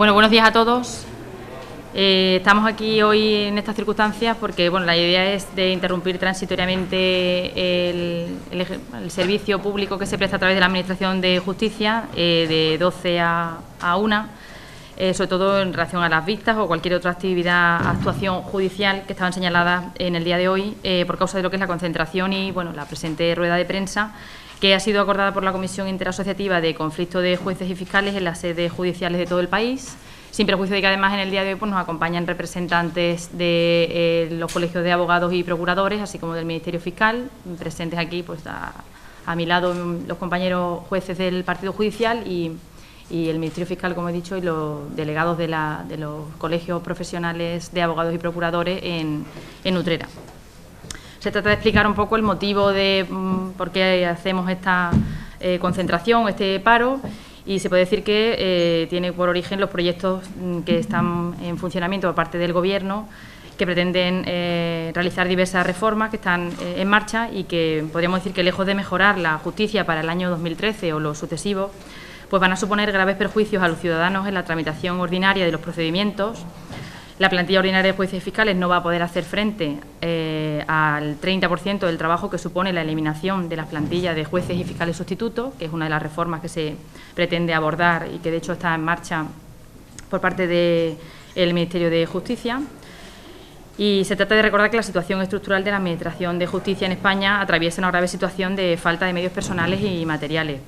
Bueno, buenos días a todos. Estamos aquí hoy en estas circunstancias porque la idea es de interrumpir transitoriamente el servicio público que se presta a través de la Administración de Justicia de 12 a 1, sobre todo en relación a las vistas o cualquier otra actuación judicial que estaban señaladas en el día de hoy por causa de lo que es la concentración y la presente rueda de prensa que ha sido acordada por la Comisión Interasociativa de Conflicto de Jueces y Fiscales en las sedes judiciales de todo el país, sin perjuicio de que además en el día de hoy nos acompañan representantes de los colegios de abogados y procuradores, así como del Ministerio Fiscal, presentes aquí a mi lado los compañeros jueces del partido judicial y el Ministerio Fiscal, como he dicho, y los delegados de los colegios profesionales de abogados y procuradores en Utrera. Se trata de explicar un poco el motivo de por qué hacemos esta concentración, este paro, y se puede decir que tiene por origen los proyectos que están en funcionamiento por parte del Gobierno, que pretenden realizar diversas reformas que están en marcha y que podríamos decir que, lejos de mejorar la justicia para el año 2013 o los sucesivos, pues van a suponer graves perjuicios a los ciudadanos en la tramitación ordinaria de los procedimientos. La plantilla ordinaria de jueces y fiscales no va a poder hacer frente al 30% del trabajo que supone la eliminación de las plantillas de jueces y fiscales sustitutos, que es una de las reformas que se pretende abordar y que de hecho está en marcha por parte del Ministerio de Justicia. Y se trata de recordar que la situación estructural de la Administración de Justicia en España atraviesa una grave situación de falta de medios personales y materiales,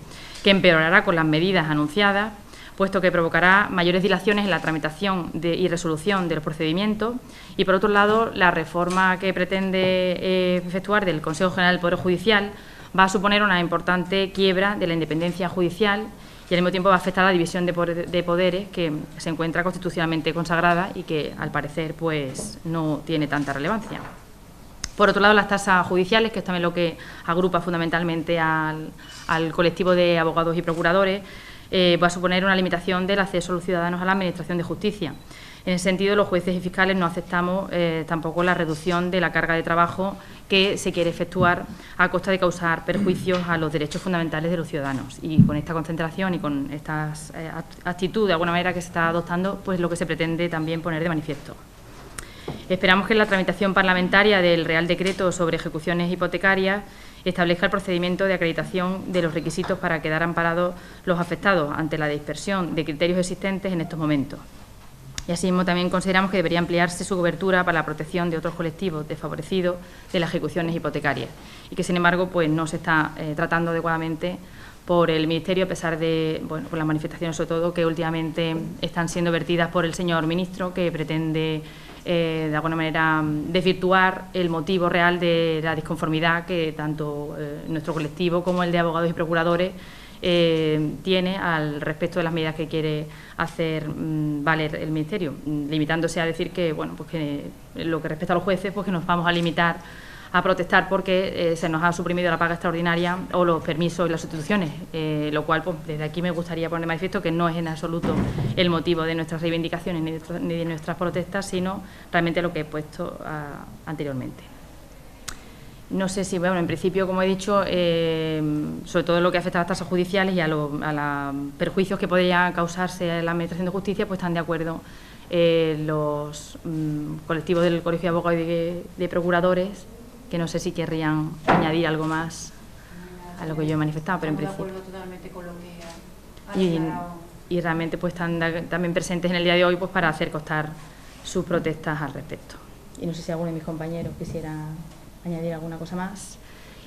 que empeorará con las medidas anunciadas, puesto que provocará mayores dilaciones en la tramitación y resolución de los procedimientos y, por otro lado, la reforma que pretende efectuar del Consejo General del Poder Judicial va a suponer una importante quiebra de la independencia judicial y, al mismo tiempo, va a afectar a la división de poderes que se encuentra constitucionalmente consagrada y que, al parecer, pues no tiene tanta relevancia. Por otro lado, las tasas judiciales, que es también lo que agrupa fundamentalmente al colectivo de abogados y procuradores, va a suponer una limitación del acceso a los ciudadanos a la Administración de Justicia. En ese sentido, los jueces y fiscales no aceptamos tampoco la reducción de la carga de trabajo que se quiere efectuar a costa de causar perjuicios a los derechos fundamentales de los ciudadanos. Y con esta concentración y con esta actitud, de alguna manera, que se está adoptando, pues lo que se pretende también poner de manifiesto. Esperamos que en la tramitación parlamentaria del Real Decreto sobre ejecuciones hipotecarias establezca el procedimiento de acreditación de los requisitos para quedar amparados los afectados ante la dispersión de criterios existentes en estos momentos. Y asimismo también consideramos que debería ampliarse su cobertura para la protección de otros colectivos desfavorecidos de las ejecuciones hipotecarias y que, sin embargo, pues no se está tratando adecuadamente por el Ministerio, a pesar de por las manifestaciones, sobre todo, que últimamente están siendo vertidas por el señor ministro, que pretende de alguna manera desvirtuar el motivo real de la disconformidad que tanto nuestro colectivo como el de abogados y procuradores tiene al respecto de las medidas que quiere hacer valer el Ministerio, limitándose a decir que, que lo que respecta a los jueces, pues que nos vamos a limitar a protestar porque se nos ha suprimido la paga extraordinaria o los permisos y las sustituciones, lo cual, pues, desde aquí me gustaría poner de manifiesto que no es en absoluto el motivo de nuestras reivindicaciones ni de nuestras protestas, sino realmente lo que he puesto anteriormente. No sé si, en principio, como he dicho, sobre todo lo que afecta a las tasas judiciales y a los perjuicios que podrían causarse a la Administración de Justicia, pues están de acuerdo los colectivos del Colegio de Abogados y de Procuradores, que no sé si querrían añadir algo más a lo que yo he manifestado, pero en principio. Estamos de acuerdo totalmente con lo que y realmente pues están también presentes en el día de hoy pues para hacer constar sus protestas al respecto. Y no sé si alguno de mis compañeros quisiera añadir alguna cosa más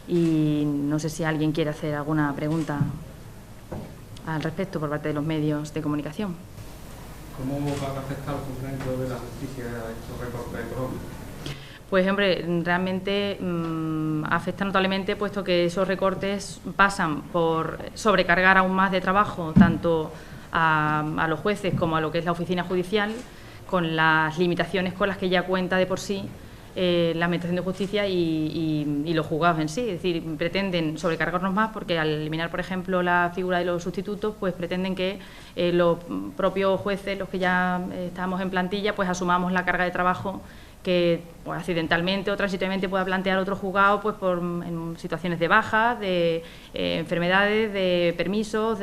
y no sé si alguien quiere hacer alguna pregunta al respecto por parte de los medios de comunicación. ¿Cómo va a afectar el funcionamiento de la justicia a estos recortes económicos? Pues, hombre, realmente afecta notablemente, puesto que esos recortes pasan por sobrecargar aún más de trabajo tanto a los jueces como a lo que es la oficina judicial, con las limitaciones con las que ya cuenta de por sí la Administración de Justicia y los juzgados en sí. Es decir, pretenden sobrecargarnos más porque al eliminar, por ejemplo, la figura de los sustitutos, pues pretenden que los propios jueces, los que ya estamos en plantilla, pues asumamos la carga de trabajo que pues, accidentalmente o transitoriamente pueda plantear otro juzgado pues, en situaciones de bajas, de enfermedades, de permisos,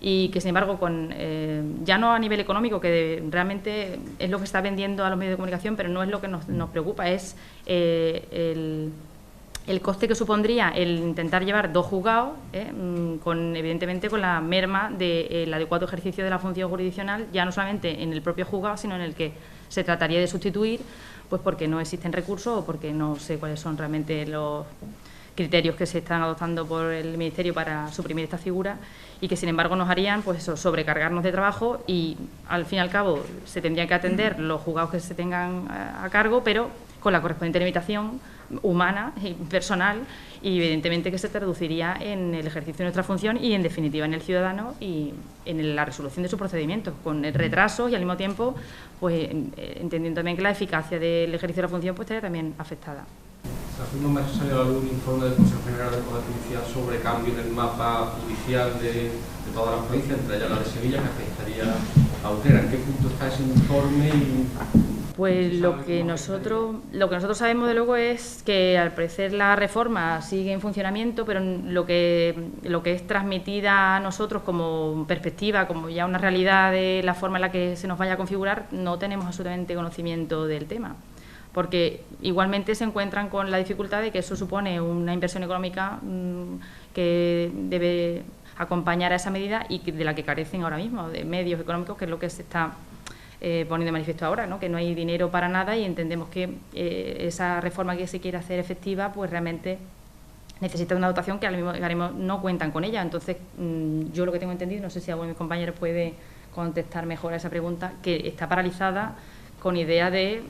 y que, sin embargo, ya no a nivel económico, que realmente es lo que está vendiendo a los medios de comunicación, pero no es lo que nos preocupa, es el coste que supondría el intentar llevar 2 juzgados, evidentemente con la merma del adecuado ejercicio de la función jurisdiccional, ya no solamente en el propio juzgado, sino en el que se trataría de sustituir, pues porque no existen recursos o porque no sé cuáles son realmente los criterios que se están adoptando por el Ministerio para suprimir esta figura, y que sin embargo nos harían pues eso, sobrecargarnos de trabajo, y al fin y al cabo se tendrían que atender los juzgados que se tengan a cargo, pero con la correspondiente limitación humana y personal, y evidentemente que se traduciría en el ejercicio de nuestra función y en definitiva en el ciudadano y en la resolución de sus procedimientos, con retrasos y al mismo tiempo pues entendiendo también que la eficacia del ejercicio de la función pues estaría también afectada. Hace unos meses salió a la luz un informe del Consejo General del Poder Judicial sobre cambio en el mapa judicial de todas las provincias, entre ellas la de Sevilla, que afectaría a Utrera. ¿En qué punto está ese informe? Pues lo que nosotros sabemos de luego es que al parecer la reforma sigue en funcionamiento, pero lo que es transmitida a nosotros como perspectiva, como ya una realidad de la forma en la que se nos vaya a configurar, no tenemos absolutamente conocimiento del tema, porque igualmente se encuentran con la dificultad de que eso supone una inversión económica que debe acompañar a esa medida y de la que carecen ahora mismo, de medios económicos, que es lo que se está poniendo de manifiesto ahora, ¿no? Que no hay dinero para nada, y entendemos que esa reforma que se quiere hacer efectiva pues realmente necesita una dotación que al mismo tiempo no cuentan con ella. Entonces yo lo que tengo entendido, no sé si alguno de mis compañeros puede contestar mejor a esa pregunta, que está paralizada con idea de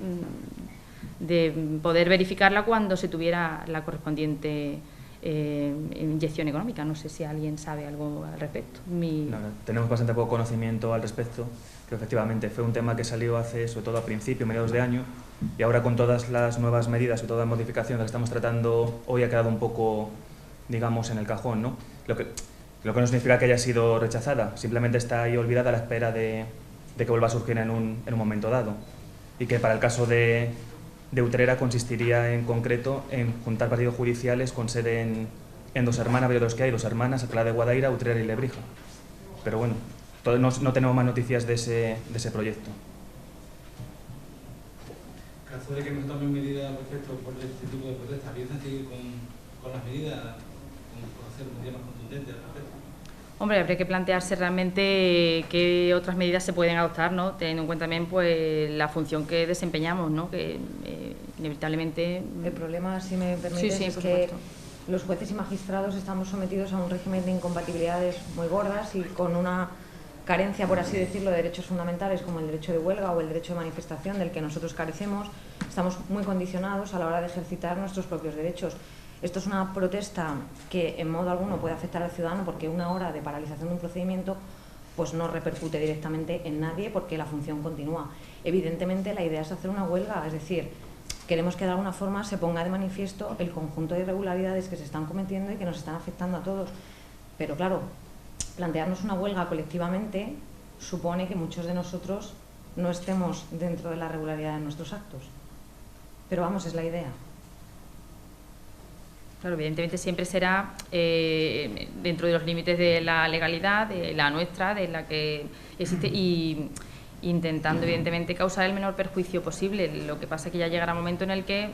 poder verificarla cuando se tuviera la correspondiente inyección económica. No sé si alguien sabe algo al respecto. No, tenemos bastante poco conocimiento al respecto, que efectivamente fue un tema que salió hace, sobre todo a principios, mediados de año, y ahora con todas las nuevas medidas y todas las modificaciones que estamos tratando hoy ha quedado un poco, digamos, en el cajón, ¿no? Lo que no significa que haya sido rechazada, simplemente está ahí olvidada a la espera de que vuelva a surgir en un momento dado, y que para el caso de Utrera consistiría en concreto en juntar partidos judiciales con sede en Dos Hermanas, de los que hay, Dos Hermanas, Alcalá de Guadaira, Utrera y Lebrija. Pero bueno, no tenemos más noticias de ese proyecto. En caso de que no tomen medidas respecto por este tipo de protestas, ¿piensan seguir con las medidas, con hacer medidas más contundentes al respecto? Hombre, habría que plantearse realmente qué otras medidas se pueden adoptar, ¿no? Teniendo en cuenta también pues la función que desempeñamos, ¿no? Que inevitablemente... El problema, si me permites, es que los jueces y magistrados estamos sometidos a un régimen de incompatibilidades muy gordas y con una carencia, por así decirlo, de derechos fundamentales como el derecho de huelga o el derecho de manifestación, del que nosotros carecemos. Estamos muy condicionados a la hora de ejercitar nuestros propios derechos. Esto es una protesta que en modo alguno puede afectar al ciudadano, porque una hora de paralización de un procedimiento pues no repercute directamente en nadie, porque la función continúa. Evidentemente la idea es hacer una huelga, es decir, queremos que de alguna forma se ponga de manifiesto el conjunto de irregularidades que se están cometiendo y que nos están afectando a todos. Pero claro, plantearnos una huelga colectivamente supone que muchos de nosotros no estemos dentro de la regularidad de nuestros actos. Pero vamos, es la idea. Claro, evidentemente siempre será dentro de los límites de la legalidad, de la nuestra, de la que existe, y intentando evidentemente causar el menor perjuicio posible. Lo que pasa es que ya llegará un momento en el que,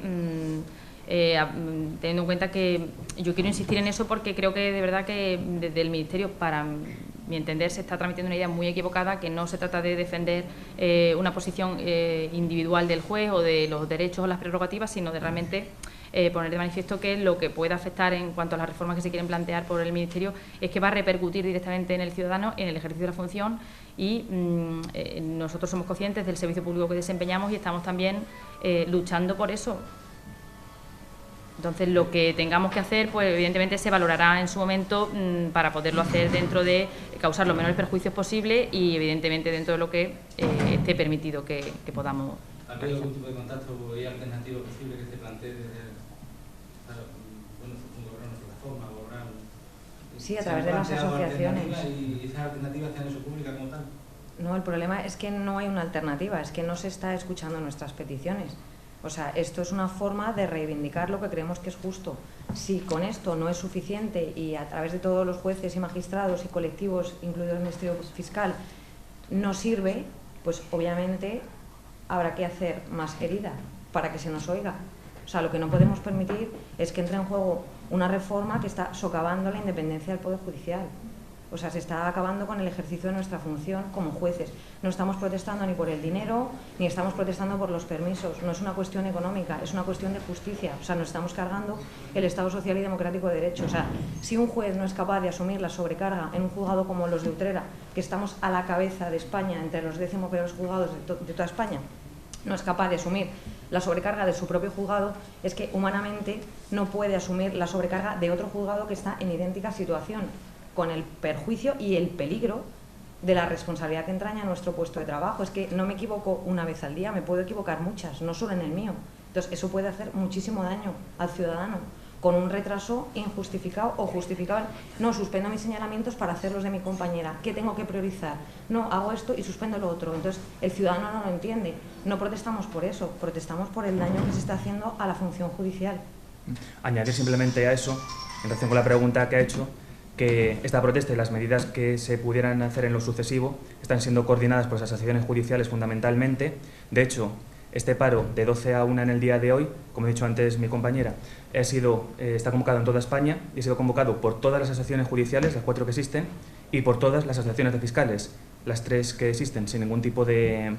teniendo en cuenta que yo quiero insistir en eso porque creo que de verdad que desde el Ministerio, para mi entender, se está transmitiendo una idea muy equivocada, que no se trata de defender una posición individual del juez o de los derechos o las prerrogativas, sino de realmente poner de manifiesto que lo que puede afectar en cuanto a las reformas que se quieren plantear por el Ministerio es que va a repercutir directamente en el ciudadano, en el ejercicio de la función, y nosotros somos conscientes del servicio público que desempeñamos y estamos también luchando por eso. Entonces, lo que tengamos que hacer, pues evidentemente se valorará en su momento para poderlo hacer dentro de causar los menores perjuicios posibles y evidentemente dentro de lo que esté permitido que podamos. ¿Ha habido algún tipo de contacto y alternativo posible que se plantee desde un gobierno, una plataforma, gobernar? Sí, a través de las asociaciones. ¿Y esas alternativas se han hecho públicas como tal? No, el problema es que no hay una alternativa, es que no se está escuchando nuestras peticiones. O sea, esto es una forma de reivindicar lo que creemos que es justo. Si con esto no es suficiente y a través de todos los jueces y magistrados y colectivos, incluido el Ministerio Fiscal, no sirve, pues obviamente habrá que hacer más herida para que se nos oiga. O sea, lo que no podemos permitir es que entre en juego una reforma que está socavando la independencia del Poder Judicial. O sea, se está acabando con el ejercicio de nuestra función como jueces. No estamos protestando ni por el dinero, ni estamos protestando por los permisos. No es una cuestión económica, es una cuestión de justicia. O sea, nos estamos cargando el Estado social y democrático de derecho. O sea, si un juez no es capaz de asumir la sobrecarga en un juzgado como los de Utrera, que estamos a la cabeza de España, entre los 10 peores juzgados de toda España, no es capaz de asumir la sobrecarga de su propio juzgado, es que humanamente no puede asumir la sobrecarga de otro juzgado que está en idéntica situación, con el perjuicio y el peligro de la responsabilidad que entraña nuestro puesto de trabajo. Es que no me equivoco una vez al día, me puedo equivocar muchas, no solo en el mío. Entonces, eso puede hacer muchísimo daño al ciudadano, con un retraso injustificado o justificado. No, suspendo mis señalamientos para hacerlos de mi compañera. ¿Qué tengo que priorizar? No, hago esto y suspendo lo otro. Entonces, el ciudadano no lo entiende. No protestamos por eso, protestamos por el daño que se está haciendo a la función judicial. Añadir simplemente a eso, en relación con la pregunta que ha hecho, que esta protesta y las medidas que se pudieran hacer en lo sucesivo están siendo coordinadas por las asociaciones judiciales fundamentalmente. De hecho, este paro de 12 a 1 en el día de hoy, como ha dicho antes mi compañera, está convocado en toda España y ha sido convocado por todas las asociaciones judiciales, las 4 que existen, y por todas las asociaciones de fiscales, las 3 que existen, sin ningún tipo de...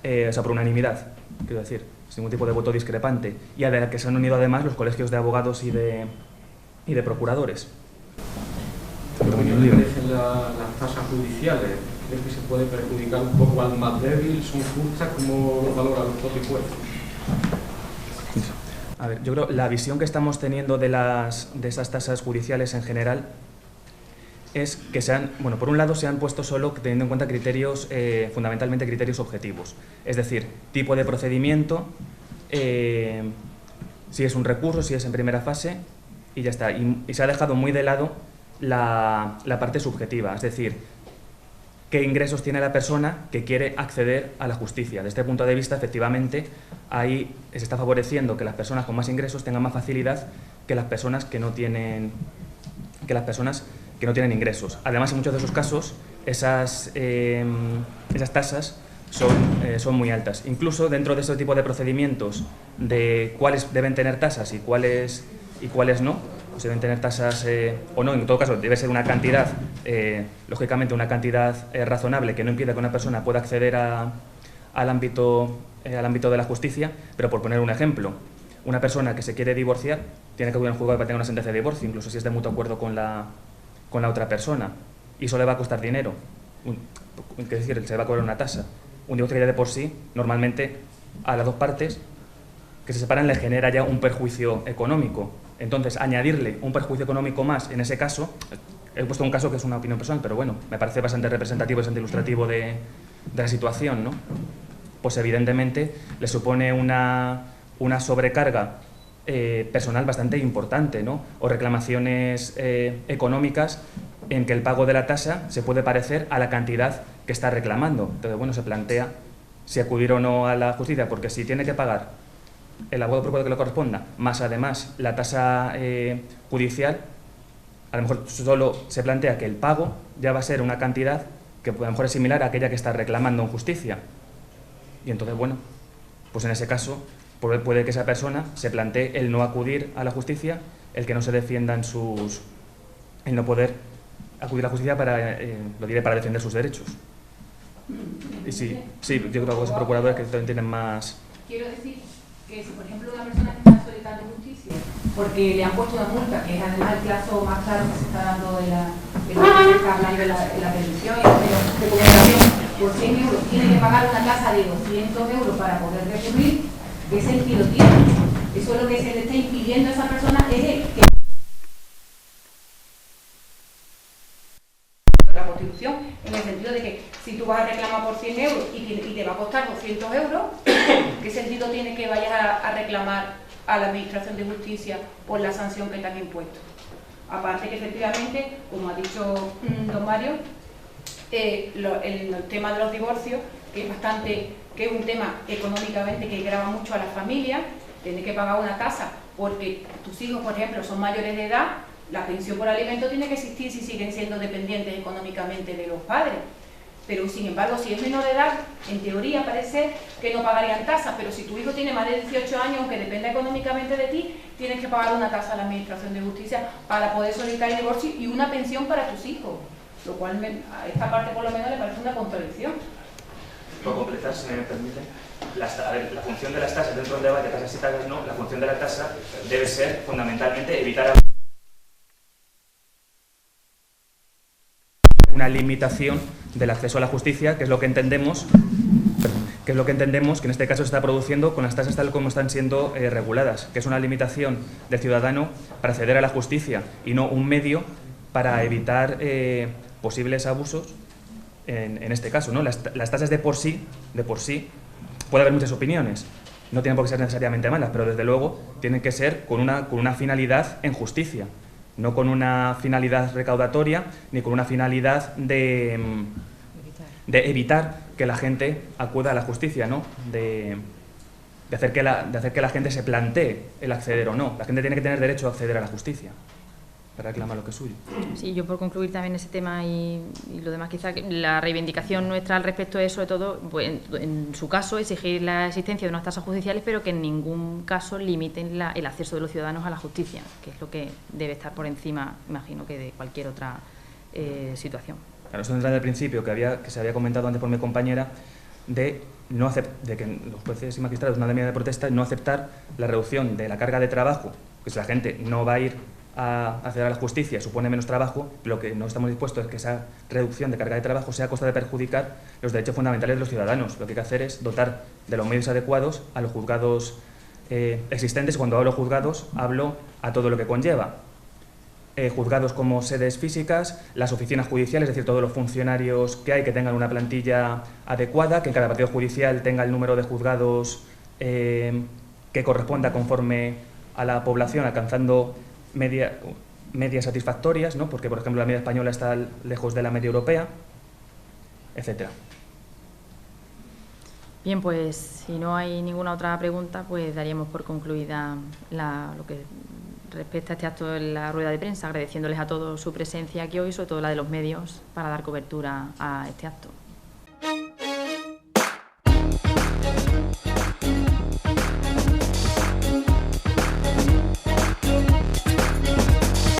o sea, por unanimidad, quiero decir, sin ningún tipo de voto discrepante, y a la que se han unido además los colegios de abogados y de procuradores. Las tasas judiciales, ¿crees que se puede perjudicar un poco al más débil? ¿Son justas? ¿Cómo lo valoran los propios jueces? A ver, yo creo que la visión que estamos teniendo de esas tasas judiciales en general es que por un lado se han puesto solo teniendo en cuenta criterios, fundamentalmente criterios objetivos, es decir, tipo de procedimiento, si es un recurso, si es en primera fase, y ya está. Y se ha dejado muy de lado la parte subjetiva, es decir, qué ingresos tiene la persona que quiere acceder a la justicia. Desde este punto de vista, efectivamente, ahí se está favoreciendo que las personas con más ingresos tengan más facilidad que las personas que no tienen ingresos. Además, en muchos de esos casos, esas tasas son muy altas. Incluso dentro de ese tipo de procedimientos, de cuáles deben tener tasas y cuáles no, pues deben tener tasas o no, en todo caso debe ser una cantidad, lógicamente una cantidad razonable que no impida que una persona pueda acceder al ámbito de la justicia, pero por poner un ejemplo, una persona que se quiere divorciar tiene que acudir a un juzgado para tener una sentencia de divorcio, incluso si es de mutuo acuerdo con la otra persona, y eso le va a costar dinero, es decir, se va a cobrar una tasa. Un divorcio que ya de por sí, normalmente, a las dos partes que se separan le genera ya un perjuicio económico. Entonces, añadirle un perjuicio económico más, en ese caso, he puesto un caso que es una opinión personal, pero bueno, me parece bastante representativo y bastante ilustrativo de la situación, ¿no? Pues evidentemente le supone una sobrecarga personal bastante importante, ¿no? O reclamaciones económicas en que el pago de la tasa se puede parecer a la cantidad que está reclamando. Entonces, bueno, se plantea si acudir o no a la justicia, porque si tiene que pagar el abogado procurador que le corresponda, más además la tasa judicial, a lo mejor solo se plantea que el pago ya va a ser una cantidad que a lo mejor es similar a aquella que está reclamando en justicia. Y entonces, bueno, pues en ese caso puede que esa persona se plantee el no acudir a la justicia, el que no se defiendan el no poder acudir a la justicia para defender sus derechos. Y sí, yo creo que los procuradores que tienen más... Quiero decir que si, por ejemplo, una persona que está solicitando justicia porque le han puesto una multa, que es además el plazo más claro que se está dando en la prevención y la documentación, por 100 euros, tiene que pagar una tasa de 200 euros para poder recurrir, ¿qué sentido tiene? Eso es lo que se le está impidiendo a esa persona, es que la Constitución, en el sentido de que si tú vas a reclamar por 100 euros y te va a costar 200 euros, ¿qué sentido tiene que vayas a reclamar a la Administración de Justicia por la sanción que te han impuesto? Aparte que efectivamente, como ha dicho don Mario, el tema de los divorcios, que es un tema económicamente que grava mucho a las familias. Tener que pagar una casa porque tus hijos, por ejemplo, son mayores de edad, la pensión por alimento tiene que existir si siguen siendo dependientes económicamente de los padres. Pero, sin embargo, si es menor de edad, en teoría parece que no pagarían tasa, pero si tu hijo tiene más de 18 años, aunque dependa económicamente de ti, tienes que pagar una tasa a la Administración de Justicia para poder solicitar el divorcio y una pensión para tus hijos, lo cual a esta parte por lo menos le parece una contradicción. ¿Puedo completar, si me permite? La función de las tasas, dentro del debate, tasas y tasas no, la función de la tasa debe ser fundamentalmente evitar una limitación del acceso a la justicia, que es lo que entendemos que en este caso se está produciendo con las tasas tal como están siendo reguladas, que es una limitación del ciudadano para acceder a la justicia y no un medio para evitar posibles abusos en este caso, ¿no? Las tasas de por sí, puede haber muchas opiniones, no tienen por qué ser necesariamente malas, pero desde luego tienen que ser con una finalidad en justicia, no con una finalidad recaudatoria ni con una finalidad de evitar que la gente acuda a la justicia, ¿no? de hacer que la gente se plantee el acceder o no. La gente tiene que tener derecho a acceder a la justicia para reclamar lo que es suyo. Sí, yo por concluir también ese tema y lo demás, quizá la reivindicación nuestra al respecto es sobre todo, pues, en su caso, exigir la existencia de unas tasas judiciales, pero que en ningún caso limiten el acceso de los ciudadanos a la justicia, que es lo que debe estar por encima, imagino, que de cualquier otra situación. Claro, esto entra en el principio que se había comentado antes por mi compañera de que los jueces y magistrados, una medida de protesta, no aceptar la reducción de la carga de trabajo, que si la gente no va a ir a acceder a la justicia, supone menos trabajo, lo que no estamos dispuestos es que esa reducción de carga de trabajo sea a costa de perjudicar los derechos fundamentales de los ciudadanos. Lo que hay que hacer es dotar de los medios adecuados a los juzgados existentes. Cuando hablo juzgados, hablo a todo lo que conlleva. Juzgados como sedes físicas, las oficinas judiciales, es decir, todos los funcionarios que hay que tengan una plantilla adecuada, que en cada partido judicial tenga el número de juzgados que corresponda conforme a la población, alcanzando medias satisfactorias, ¿no? Porque, por ejemplo, la media española está lejos de la media europea, etcétera. Bien, pues si no hay ninguna otra pregunta, pues daríamos por concluida lo que respecta a este acto en la rueda de prensa, agradeciéndoles a todos su presencia aquí hoy, sobre todo la de los medios, para dar cobertura a este acto.